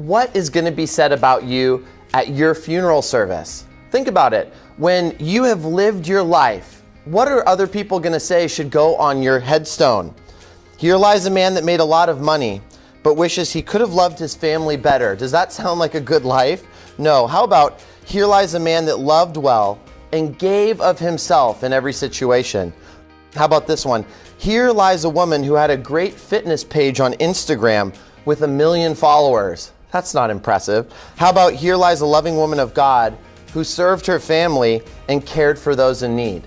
what is going to be said about you at your funeral service? Think about it. When you have lived your life, what are other people going to say should go on your headstone? Here lies a man that made a lot of money, but wishes he could have loved his family better. Does that sound like a good life? No. How about, here lies a man that loved well and gave of himself in every situation? How about this one? Here lies a woman who had a great fitness page on Instagram with 1 million followers. That's not impressive. How about, here lies a loving woman of God who served her family and cared for those in need?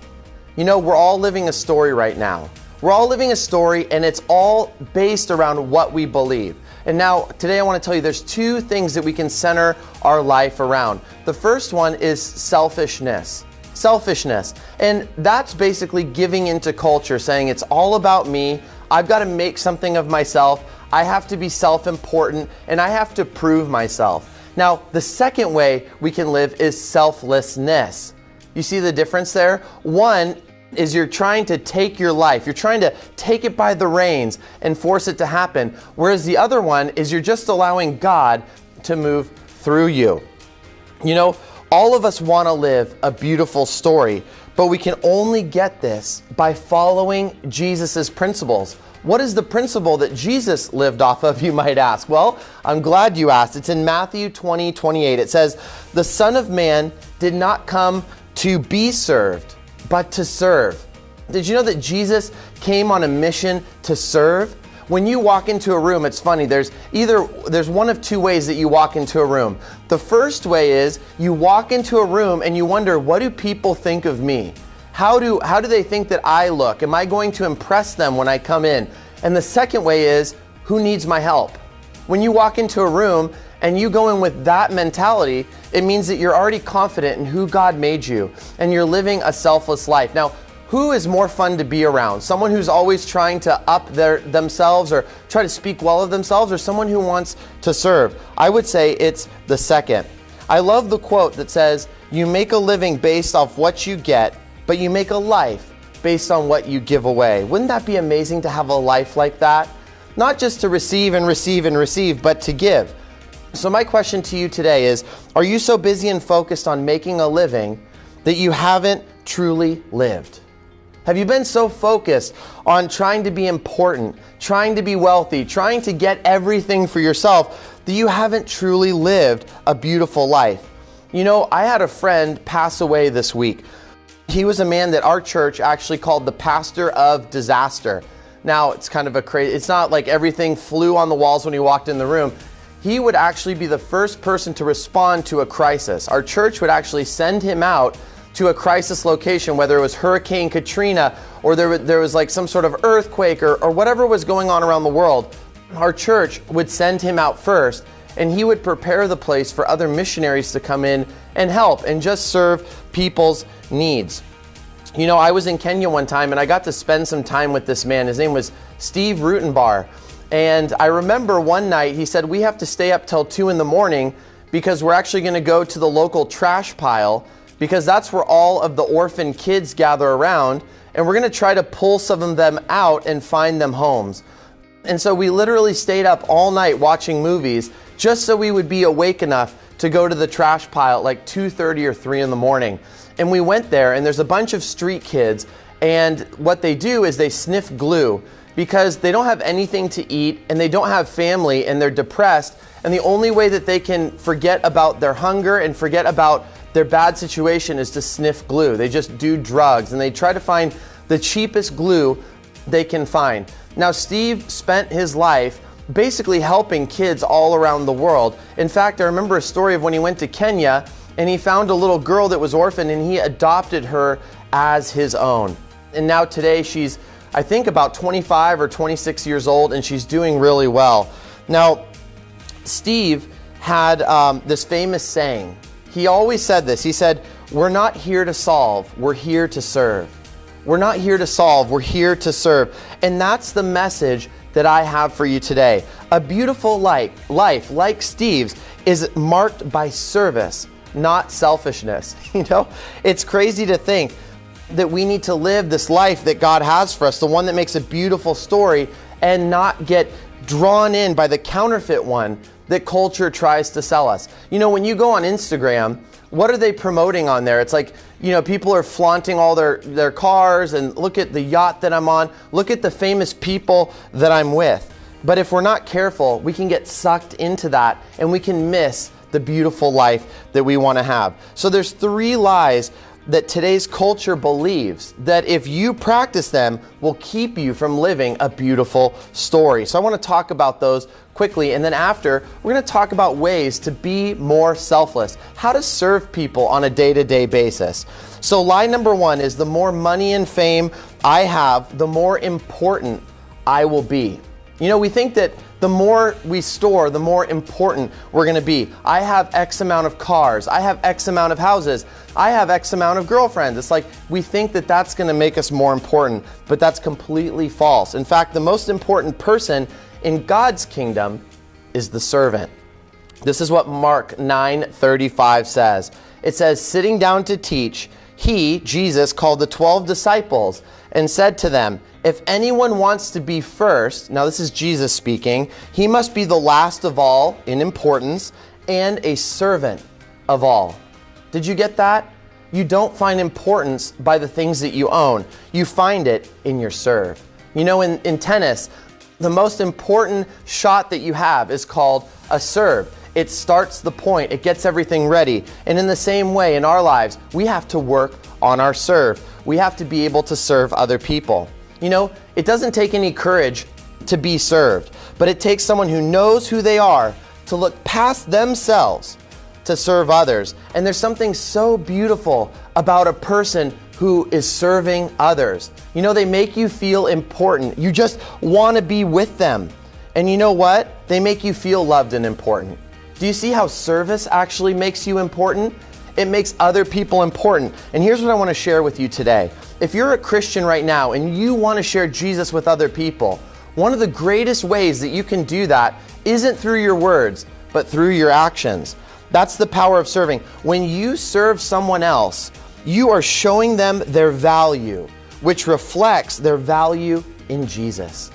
You know, we're all living a story right now. We're all living a story, and it's all based around what we believe. And now, today I want to tell you there's 2 things that we can center our life around. The first one is selfishness. Selfishness. And that's basically giving into culture, saying it's all about me. I've got to make something of myself. I have to be self-important, and I have to prove myself. Now, the second way we can live is selflessness. You see the difference there? One is you're trying to take your life. You're trying to take it by the reins and force it to happen. Whereas the other one is you're just allowing God to move through you. You know, all of us want to live a beautiful story, but we can only get this by following Jesus's principles. What is the principle that Jesus lived off of, you might ask? Well, I'm glad you asked. It's in Matthew 20:28. It says, "The Son of Man did not come to be served, but to serve." Did you know that Jesus came on a mission to serve? When you walk into a room, it's funny, there's one of 2 ways that you walk into a room. The first way is you walk into a room and you wonder, what do people think of me? How do they think that I look? Am I going to impress them when I come in? And the second way is, who needs my help? When you walk into a room and you go in with that mentality, it means that you're already confident in who God made you and you're living a selfless life. Now, who is more fun to be around? Someone who's always trying to up themselves or try to speak well of themselves, or someone who wants to serve? I would say it's the second. I love the quote that says, "You make a living based off what you get, but you make a life based on what you give away." Wouldn't that be amazing to have a life like that? Not just to receive and receive and receive, but to give. So my question to you today is, are you so busy and focused on making a living that you haven't truly lived? Have you been so focused on trying to be important, trying to be wealthy, trying to get everything for yourself that you haven't truly lived a beautiful life? You know, I had a friend pass away this week. He was a man that our church actually called the pastor of disaster. Now, it's kind of it's not like everything flew on the walls when he walked in the room. He would actually be the first person to respond to a crisis. Our church would actually send him out to a crisis location, whether it was Hurricane Katrina or there was like some sort of earthquake or whatever was going on around the world. Our church would send him out first, and he would prepare the place for other missionaries to come in and help and just serve people's needs. You know, I was in Kenya one time and I got to spend some time with this man. His name was Steve Rutenbar. And I remember one night he said, we have to stay up till 2 a.m. because we're actually going to go to the local trash pile, because that's where all of the orphan kids gather around, and we're going to try to pull some of them out and find them homes. And so we literally stayed up all night watching movies just so we would be awake enough to go to the trash pile at like 2:30 or 3 a.m. And we went there, and there's a bunch of street kids, and what they do is they sniff glue because they don't have anything to eat and they don't have family and they're depressed, and the only way that they can forget about their hunger and forget about their bad situation is to sniff glue. They just do drugs and they try to find the cheapest glue they can find. Now, Steve spent his life basically helping kids all around the world. In fact, I remember a story of when he went to Kenya and he found a little girl that was orphaned and he adopted her as his own. And now today she's, I think, about 25 or 26 years old, and she's doing really well. Now, Steve had this famous saying. He always said this. He said, we're not here to solve, we're here to serve. We're not here to solve, we're here to serve. And that's the message that I have for you today. A beautiful life like Steve's is marked by service, not selfishness. You know, it's crazy to think that we need to live this life that God has for us, the one that makes a beautiful story, and not get drawn in by the counterfeit one that culture tries to sell us. You know, when you go on Instagram, what are they promoting on there? It's like, you know, people are flaunting all their cars, and look at the yacht that I'm on, look at the famous people that I'm with. But if we're not careful, we can get sucked into that and we can miss the beautiful life that we want to have. So there's 3 lies that today's culture believes that if you practice them will keep you from living a beautiful story. So I want to talk about those quickly, and then after, we're going to talk about ways to be more selfless, how to serve people on a day-to-day basis. So lie number 1 is the more money and fame I have, the more important I will be. You know, we think that the more we store, the more important we're going to be. I have X amount of cars. I have X amount of houses. I have X amount of girlfriends. It's like we think that that's going to make us more important, but that's completely false. In fact, the most important person in God's kingdom is the servant. This is what Mark 9:35 says. It says, sitting down to teach, he, Jesus, called the 12 disciples and said to them, if anyone wants to be first, now this is Jesus speaking, he must be the last of all in importance and a servant of all. Did you get that? You don't find importance by the things that you own. You find it in your serve. You know, in tennis, the most important shot that you have is called a serve. It starts the point. It gets everything ready. And in the same way, in our lives, we have to work on our serve. We have to be able to serve other people. You know, it doesn't take any courage to be served, but it takes someone who knows who they are to look past themselves to serve others. And there's something so beautiful about a person who is serving others. You know, they make you feel important. You just want to be with them. And you know what? They make you feel loved and important. Do you see how service actually makes you important? It makes other people important. And here's what I want to share with you today. If you're a Christian right now and you want to share Jesus with other people, one of the greatest ways that you can do that isn't through your words, but through your actions. That's the power of serving. When you serve someone else, you are showing them their value, which reflects their value in Jesus.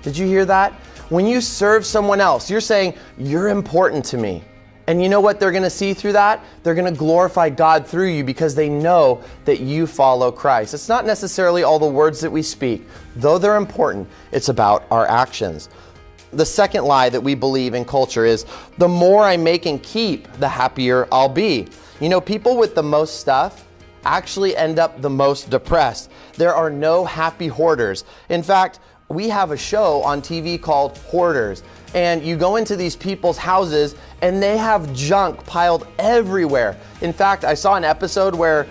Did you hear that? When you serve someone else, you're saying, you're important to me. And you know what they're going to see through that? They're going to glorify God through you because they know that you follow Christ. It's not necessarily all the words that we speak. Though they're important, it's about our actions. The second lie that we believe in culture is the more I make and keep, the happier I'll be. You know, people with the most stuff actually end up the most depressed. There are no happy hoarders. In fact, we have a show on TV called Hoarders, and you go into these people's houses and they have junk piled everywhere. In fact, I saw an episode where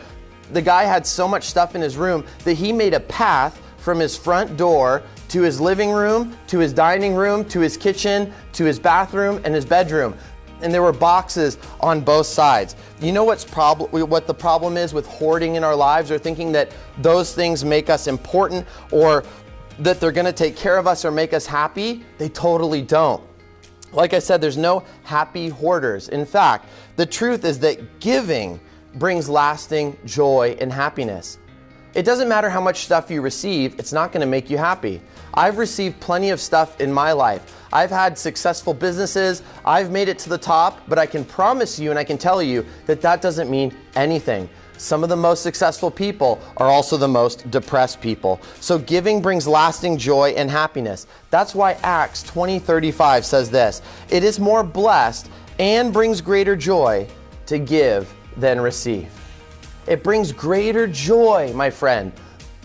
the guy had so much stuff in his room that he made a path from his front door to his living room, to his dining room, to his kitchen, to his bathroom, and his bedroom. And there were boxes on both sides. You know what the problem is with hoarding in our lives, or thinking that those things make us important, or that they're going to take care of us or make us happy? They totally don't. Like I said, there's no happy hoarders. In fact, the truth is that giving brings lasting joy and happiness. It doesn't matter how much stuff you receive, it's not going to make you happy. I've received plenty of stuff in my life. I've had successful businesses, I've made it to the top, but I can promise you and I can tell you that that doesn't mean anything. Some of the most successful people are also the most depressed people. So giving brings lasting joy and happiness. That's why Acts 20:35 says this: it is more blessed and brings greater joy to give than receive. It brings greater joy, my friend,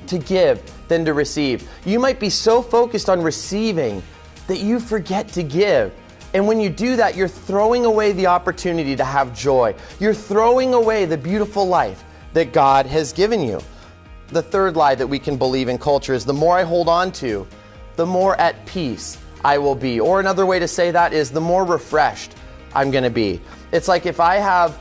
to give than to receive. You might be so focused on receiving that you forget to give. And when you do that, you're throwing away the opportunity to have joy. You're throwing away the beautiful life that God has given you. The third lie that we can believe in culture is the more I hold on to, the more at peace I will be. Or another way to say that is the more refreshed I'm going to be. It's like if I have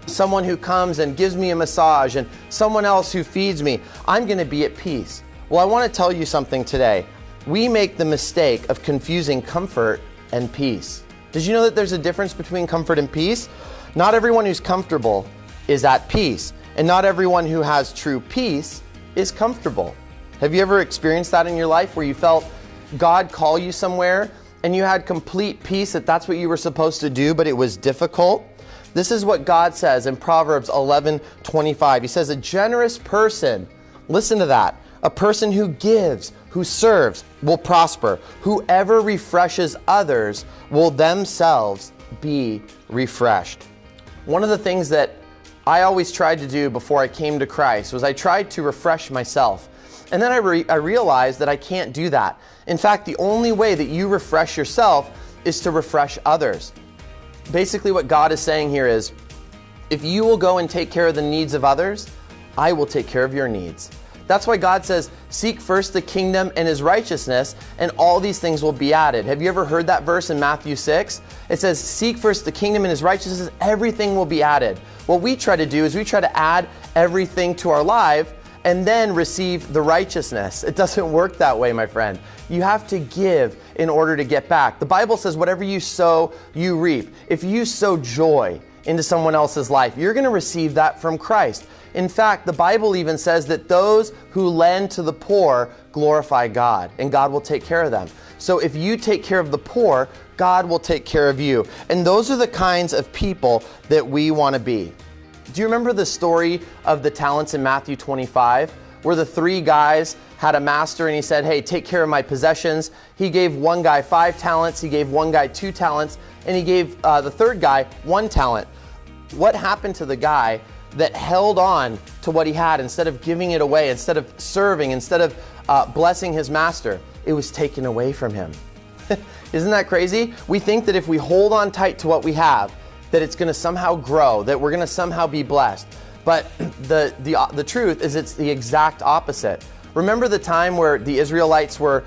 someone who comes and gives me a massage and someone else who feeds me, I'm going to be at peace. Well, I want to tell you something today. We make the mistake of confusing comfort and peace. Did you know that there's a difference between comfort and peace? Not everyone who's comfortable is at peace, and not everyone who has true peace is comfortable. Have you ever experienced that in your life where you felt God call you somewhere and you had complete peace, that that's what you were supposed to do, but it was difficult? This is what God says in Proverbs 11:25. He says, a generous person, listen to that, a person who gives, who serves, will prosper. Whoever refreshes others will themselves be refreshed. One of the things that I always tried to do before I came to Christ was I tried to refresh myself. And then I realized that I can't do that. In fact, the only way that you refresh yourself is to refresh others. Basically, what God is saying here is, if you will go and take care of the needs of others, I will take care of your needs. That's why God says, seek first the kingdom and his righteousness, and all these things will be added. Have you ever heard that verse in Matthew 6? It says, seek first the kingdom and his righteousness, everything will be added. What we try to do is we try to add everything to our life and then receive the righteousness. It doesn't work that way, my friend. You have to give in order to get back. The Bible says, whatever you sow, you reap. If you sow joy into someone else's life, you're going to receive that from Christ. In fact, the Bible even says that those who lend to the poor glorify God, and God will take care of them. So if you take care of the poor, God will take care of you. And those are the kinds of people that we want to be. Do you remember the story of the talents in Matthew 25, where the 3 guys had a master and he said, hey, take care of my possessions. He gave one guy 5 talents, he gave one guy 2 talents, and he gave the third guy 1 talent. What happened to the guy that held on to what he had instead of giving it away, instead of serving, instead of blessing his master? It was taken away from him. Isn't that crazy? We think that if we hold on tight to what we have, that it's going to somehow grow, that we're going to somehow be blessed. But the truth is it's the exact opposite. Remember the time where the Israelites were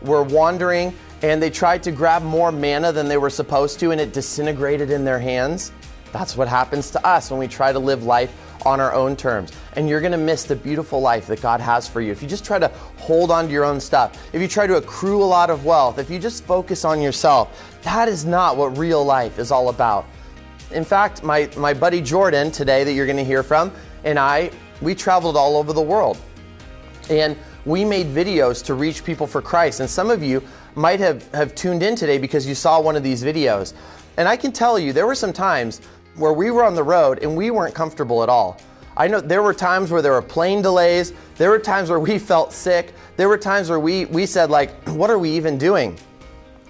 wandering and they tried to grab more manna than they were supposed to, and it disintegrated in their hands? That's what happens to us when we try to live life on our own terms. And you're going to miss the beautiful life that God has for you. If you just try to hold on to your own stuff, if you try to accrue a lot of wealth, if you just focus on yourself, that is not what real life is all about. In fact, my buddy Jordan today that you're going to hear from and we traveled all over the world. And we made videos to reach people for Christ. And some of you might have tuned in today because you saw one of these videos. And I can tell you, there were some times where we were on the road and we weren't comfortable at all. I know there were times where there were plane delays. There were times where we felt sick. There were times where we said, like, what are we even doing?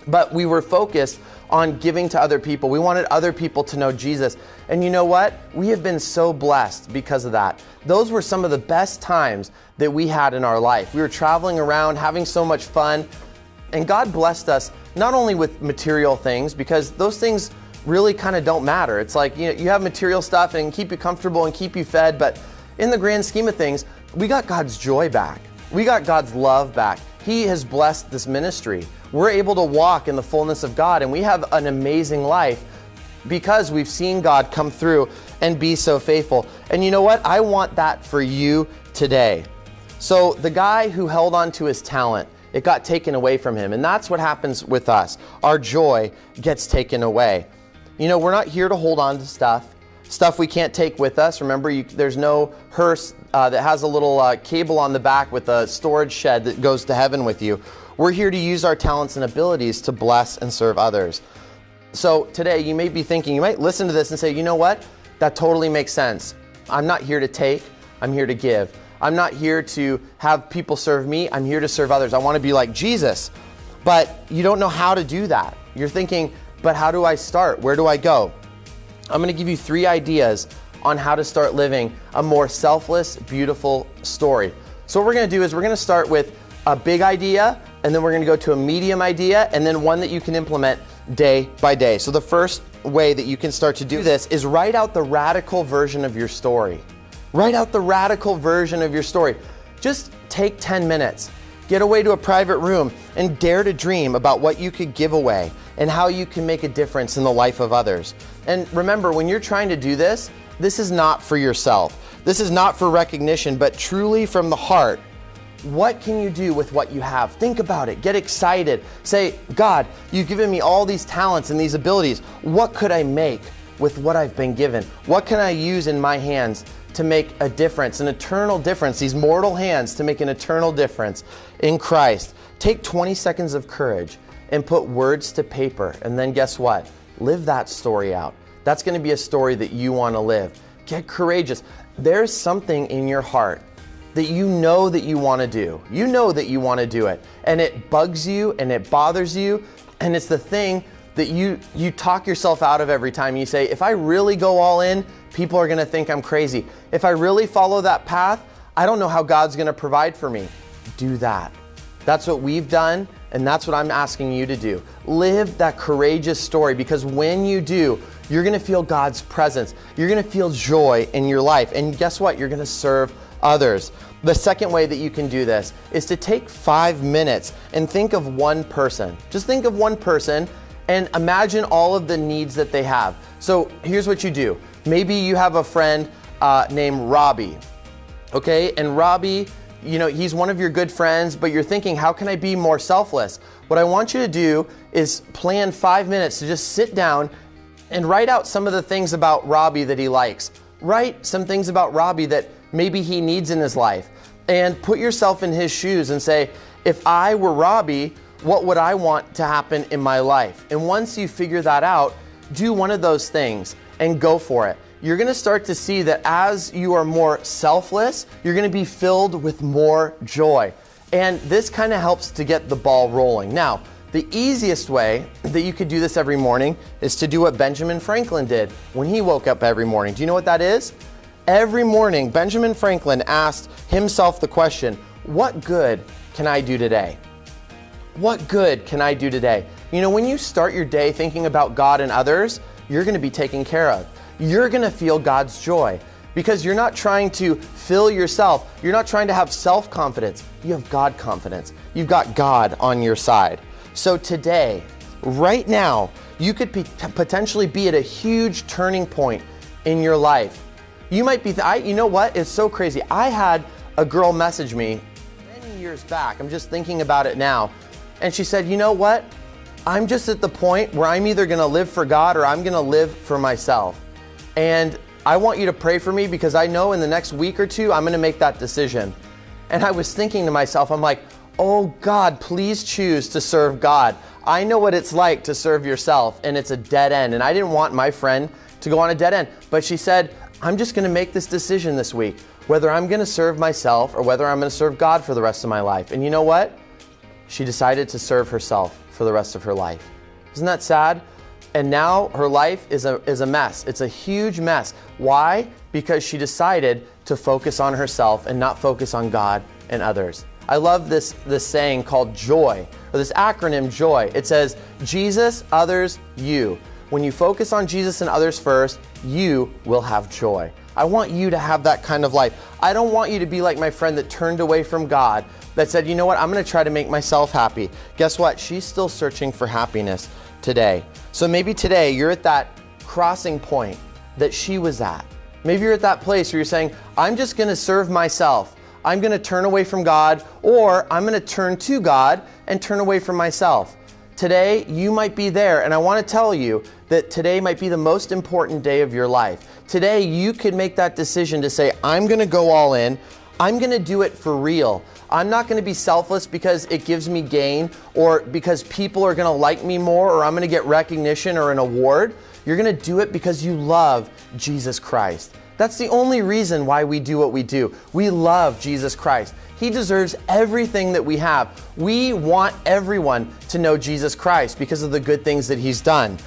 But we were focused on giving to other people. We wanted other people to know Jesus. And you know what? We have been so blessed because of that. Those were some of the best times that we had in our life. We were traveling around, having so much fun. And God blessed us not only with material things, because those things really kind of don't matter. It's like, you have material stuff and keep you comfortable and keep you fed, but in the grand scheme of things, we got God's joy back. We got God's love back. He has blessed this ministry. We're able to walk in the fullness of God, and we have an amazing life because we've seen God come through and be so faithful. And you know what? I want that for you today. So the guy who held on to his talent, it got taken away from him. And that's what happens with us. Our joy gets taken away. You know, we're not here to hold on to stuff we can't take with us. Remember, there's no hearse that has a little cable on the back with a storage shed that goes to heaven with you. We're here to use our talents and abilities to bless and serve others. So today you may be thinking, you might listen to this and say, you know what? That totally makes sense. I'm not here to take, I'm here to give. I'm not here to have people serve me, I'm here to serve others. I want to be like Jesus. But you don't know how to do that. You're thinking, but how do I start? Where do I go? I'm going to give you 3 ideas on how to start living a more selfless, beautiful story. So what we're going to do is we're going to start with a big idea, and then we're going to go to a medium idea, and then one that you can implement day by day. So the first way that you can start to do this is write out the radical version of your story. Write out the radical version of your story. Just take 10 minutes. Get away to a private room and dare to dream about what you could give away and how you can make a difference in the life of others. And remember, when you're trying to do this, this is not for yourself. This is not for recognition, but truly from the heart. What can you do with what you have? Think about it. Get excited. Say, God, you've given me all these talents and these abilities. What could I make with what I've been given? What can I use in my hands to make a difference, an eternal difference, these mortal hands to make an eternal difference in Christ? Take 20 seconds of courage and put words to paper. And then guess what? Live that story out. That's going to be a story that you want to live. Get courageous. There's something in your heart that you know that you want to do. You know that you want to do it. And it bugs you and it bothers you. And it's the thing that you talk yourself out of every time. You say, if I really go all in, people are going to think I'm crazy. If I really follow that path, I don't know how God's going to provide for me. Do that. That's what we've done, and that's what I'm asking you to do. Live that courageous story, because when you do, you're going to feel God's presence. You're going to feel joy in your life. And guess what? You're going to serve others. The second way that you can do this is to take 5 minutes and think of one person. Just think of one person and imagine all of the needs that they have. So here's what you do. Maybe you have a friend named Robbie, okay? And Robbie, he's one of your good friends, but you're thinking, how can I be more selfless? What I want you to do is plan 5 minutes to just sit down and write out some of the things about Robbie that he likes. Write some things about Robbie that maybe he needs in his life, and put yourself in his shoes and say, if I were Robbie, what would I want to happen in my life? And once you figure that out, do one of those things and go for it. You're going to start to see that as you are more selfless, you're going to be filled with more joy. And this kind of helps to get the ball rolling. Now, the easiest way that you could do this every morning is to do what Benjamin Franklin did when he woke up every morning. Do you know what that is? Every morning, Benjamin Franklin asked himself the question, what good can I do today? What good can I do today? When you start your day thinking about God and others, you're going to be taken care of. You're going to feel God's joy, because you're not trying to fill yourself. You're not trying to have self-confidence. You have God confidence. You've got God on your side. So today, right now, you could potentially be at a huge turning point in your life. You might be, you know what? It's so crazy. I had a girl message me many years back. I'm just thinking about it now. And she said, you know what? I'm just at the point where I'm either going to live for God or I'm going to live for myself. And I want you to pray for me, because I know in the next week or two, I'm going to make that decision. And I was thinking to myself, I'm like, oh God, please choose to serve God. I know what it's like to serve yourself, and it's a dead end. And I didn't want my friend to go on a dead end. But she said, I'm just going to make this decision this week, whether I'm going to serve myself or whether I'm going to serve God for the rest of my life. And you know what? She decided to serve herself for the rest of her life. Isn't that sad? And now her life is a mess. It's a huge mess. Why? Because she decided to focus on herself and not focus on God and others. I love this saying called JOY, or this acronym JOY. It says, Jesus, others, you. When you focus on Jesus and others first, you will have joy. I want you to have that kind of life. I don't want you to be like my friend that turned away from God, that said, you know what, I'm going to try to make myself happy. Guess what? She's still searching for happiness today. So maybe today you're at that crossing point that she was at. Maybe you're at that place where you're saying, I'm just going to serve myself. I'm going to turn away from God, or I'm going to turn to God and turn away from myself. Today, you might be there, and I want to tell you that today might be the most important day of your life. Today, you could make that decision to say, I'm going to go all in. I'm going to do it for real. I'm not going to be selfless because it gives me gain, or because people are going to like me more, or I'm going to get recognition or an award. You're going to do it because you love Jesus Christ. That's the only reason why we do what we do. We love Jesus Christ. He deserves everything that we have. We want everyone to know Jesus Christ because of the good things that He's done.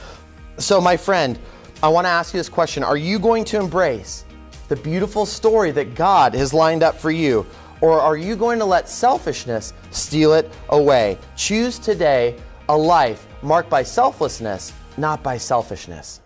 So my friend, I want to ask you this question. Are you going to embrace the beautiful story that God has lined up for you? Or are you going to let selfishness steal it away? Choose today a life marked by selflessness, not by selfishness.